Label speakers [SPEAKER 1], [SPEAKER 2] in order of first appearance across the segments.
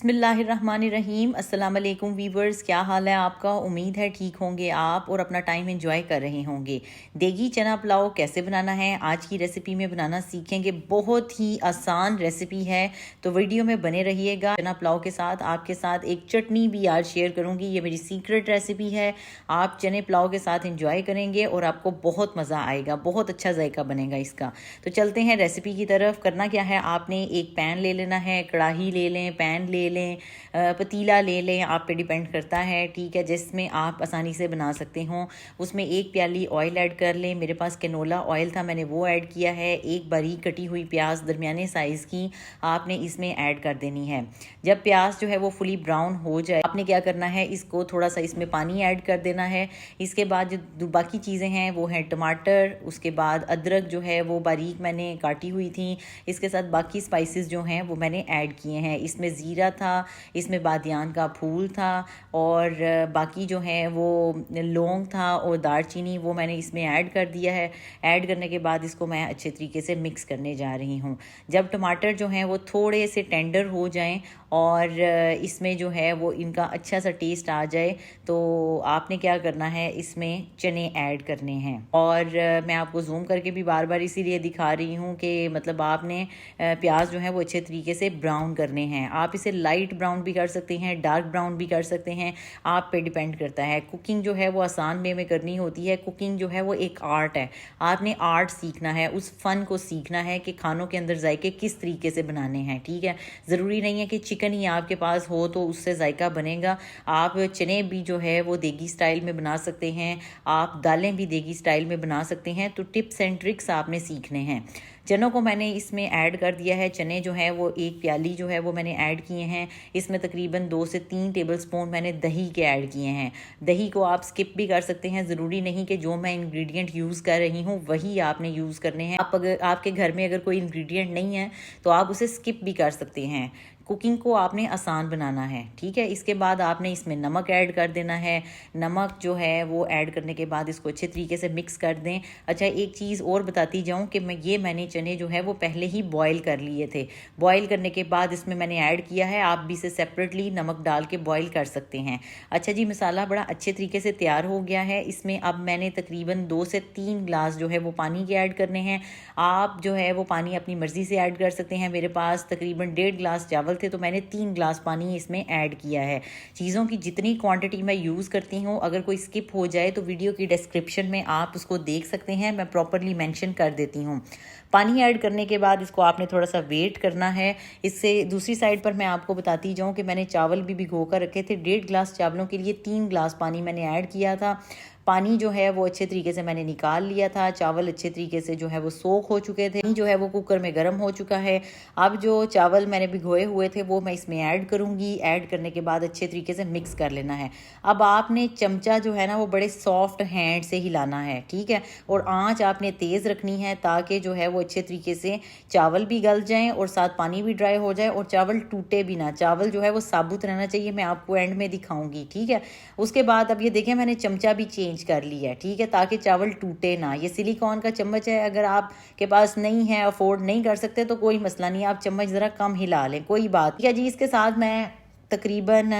[SPEAKER 1] बिस्मिल्लाहिर्रहमानिर्रहीम। अस्सलाम वालेकुम वीवर्स, क्या हाल है आपका? उम्मीद है ठीक होंगे आप और अपना टाइम एंजॉय कर रहे होंगे। देगी चना पुलाव कैसे बनाना है आज की रेसिपी में बनाना सीखेंगे। बहुत ही आसान रेसिपी है, तो वीडियो में बने रहिएगा। चना पुलाव के साथ आपके साथ एक चटनी भी आज शेयर करूँगी। ये मेरी सीक्रेट रेसिपी है। आप चने पुलाव के साथ इंजॉय करेंगे और आपको बहुत मज़ा आएगा, बहुत अच्छा जायका बनेगा इसका। तो चलते हैं रेसिपी की तरफ। करना क्या है, आपने एक पैन ले लेना है, कढ़ाई ले लें, पैन ले लें, पतीला ले लें, आप पे डिपेंड करता है, ठीक है, जिसमें आप आसानी से बना सकते हों। उसमें एक प्याली ऑयल ऐड कर लें। मेरे पास कैनोला ऑयल था, मैंने वो ऐड किया है। एक बारीक कटी हुई प्याज दरमियाने साइज़ की आपने इसमें ऐड कर देनी है। जब प्याज जो है वो फुली ब्राउन हो जाए, आपने क्या करना है, इसको थोड़ा सा इसमें पानी ऐड कर देना है। इसके बाद जो बाकी चीज़ें हैं वो हैं टमाटर, उसके बाद अदरक जो है वो बारीक मैंने काटी हुई थी। इसके साथ बाकी स्पाइसेस जो हैं वो मैंने ऐड किए हैं। इसमें ज़ीरा था, इसमें बादियान का फूल था और बाकी जो है वो लौंग था और दालचीनी, वो मैंने इसमें ऐड कर दिया है। ऐड करने के बाद इसको मैं अच्छे तरीके से मिक्स करने जा रही हूँ। जब टमाटर जो हैं वो थोड़े से टेंडर हो जाएं और इसमें जो है वो इनका अच्छा सा टेस्ट आ जाए, तो आपने क्या करना है, इसमें चने ऐड करने हैं। और मैं आपको जूम करके भी बार बार इसीलिए दिखा रही हूँ कि मतलब आपने प्याज जो है वो अच्छे तरीके से ब्राउन करने हैं। आप इसे लाइट ब्राउन भी कर सकते हैं, डार्क ब्राउन भी कर सकते हैं, आप पे डिपेंड करता है। कुकिंग जो है वो आसान वे में करनी होती है। कुकिंग जो है वो एक आर्ट है, आपने आर्ट सीखना है, उस फ़न को सीखना है कि खानों के अंदर जायके किस तरीके से बनाने हैं, ठीक है। ज़रूरी नहीं है कि चिकन ही आपके पास हो तो उससे जायका बनेगा। आप चने भी जो है वो देगी स्टाइल में बना सकते हैं, आप दालें भी देगी स्टाइल में बना सकते हैं। तो टिप्स एंड ट्रिक्स आपने सीखने हैं। चनों को मैंने इसमें ऐड कर दिया है। चने जो है वो एक प्याली जो है वो मैंने ऐड किए हैं। इसमें तकरीबन 2 से 3 टेबलस्पून मैंने दही के ऐड किए हैं। दही को आप स्किप भी कर सकते हैं, ज़रूरी नहीं कि जो मैं इंग्रेडिएंट यूज़ कर रही हूँ वही आपने यूज़ करने हैं। आप अगर आपके घर में अगर कोई इंग्रेडिएंट नहीं है तो आप उसे स्किप भी कर सकते हैं। कुकिंग को आपने आसान बनाना है, ठीक है। इसके बाद आपने इसमें नमक ऐड कर देना है। नमक जो है वो ऐड करने के बाद इसको अच्छे तरीके से मिक्स कर दें। अच्छा, एक चीज़ और बताती जाऊं कि मैंने चने जो है वो पहले ही बॉईल कर लिए थे। बॉईल करने के बाद इसमें मैंने ऐड किया है। आप भी इसे सेपरेटली नमक डाल के बॉईल कर सकते हैं। अच्छा जी, मसाला बड़ा अच्छे तरीके से तैयार हो गया है। इसमें अब मैंने तकरीबन 2 से 3 ग्लास जो है वो पानी के ऐड करने हैं। आप जो है वो पानी अपनी मर्ज़ी से ऐड कर सकते हैं। मेरे पास तकरीबन 1.5 ग्लास चावल थे तो मैंने 3 ग्लास पानी इसमें ऐड किया है। चीज़ों की जितनी क्वांटिटी मैं यूज़ करती हूँ, अगर कोई स्किप हो जाए तो वीडियो की डिस्क्रिप्शन में आप उसको देख सकते हैं, मैं प्रॉपरली मेंशन कर देती हूँ। पानी ऐड करने के बाद इसको आपने थोड़ा सा वेट करना है। इससे दूसरी साइड पर मैं आपको बताती जाऊँ कि मैंने चावल भी भिगो कर रखे थे। 1.5 ग्लास चावलों के लिए 3 ग्लास पानी मैंने ऐड किया था। पानी जो है वो अच्छे तरीके से मैंने निकाल लिया था। चावल अच्छे तरीके से जो है वो सोख हो चुके थे। जो है वो कुकर में गर्म हो चुका है। अब जो चावल मैंने भिगोए हुए थे वो मैं इसमें ऐड करूँगी। ऐड करने के बाद अच्छे तरीके से मिक्स कर लेना है। अब आपने चमचा जो है ना वो बड़े सॉफ्ट हैंड से हिलाना है, ठीक है, और आँच आपने तेज़ रखनी है ताकि जो है वो अच्छे तरीके से चावल भी गल जाएँ और साथ पानी भी ड्राई हो जाए और चावल टूटे भी ना। चावल जो है वो साबुत रहना चाहिए, मैं आपको एंड में दिखाऊंगी, ठीक है। उसके बाद अब ये देखें मैंने चमचा भी चेंज कर लिया है, ठीक है, ताकि चावल टूटे ना। ये सिलिकॉन का चम्मच है, अगर आपके पास नहीं है, अफोर्ड नहीं कर सकते तो कोई मसला नहीं, आप चम्मच ज़रा कम हिला लें, कोई बात नहीं है जी। इसके साथ मैं तकरीबन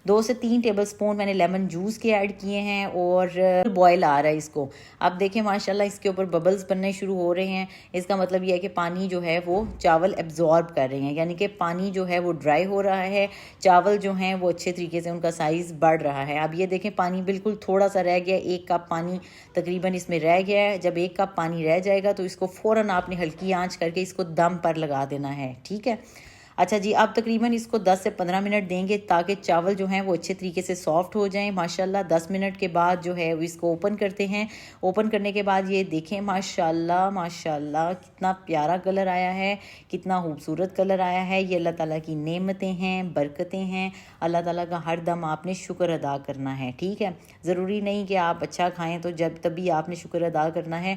[SPEAKER 1] 2 से 3 टेबलस्पून मैंने लेमन जूस के ऐड किए हैं और बॉयल आ रहा है इसको। अब देखें माशाल्लाह इसके ऊपर बबल्स बनने शुरू हो रहे हैं। इसका मतलब ये है कि पानी जो है वो चावल एब्जॉर्ब कर रहे हैं, यानी कि पानी जो है वो ड्राई हो रहा है। चावल जो हैं वो अच्छे तरीके से उनका साइज़ बढ़ रहा है। अब ये देखें पानी बिल्कुल थोड़ा सा रह गया, 1 कप पानी तकरीबन इसमें रह गया है। जब 1 कप पानी रह जाएगा तो इसको फ़ौरन आपने हल्की आँच करके इसको दम पर लगा देना है, ठीक है। अच्छा जी, अब तकरीबन इसको 10 से 15 मिनट देंगे ताकि चावल जो हैं वो अच्छे तरीके से सॉफ्ट हो जाएं। माशाल्लाह 10 मिनट के बाद जो है वो इसको ओपन करते हैं। ओपन करने के बाद ये देखें माशाल्लाह माशाल्लाह कितना प्यारा कलर आया है, कितना खूबसूरत कलर आया है। ये अल्लाह ताला की नेमतें हैं, बरकतें हैं। अल्लाह ताला का हर दम आपने शुक्र अदा करना है, ठीक है। ज़रूरी नहीं कि आप अच्छा खाएँ तो जब तभी आपने शुक्र अदा करना है।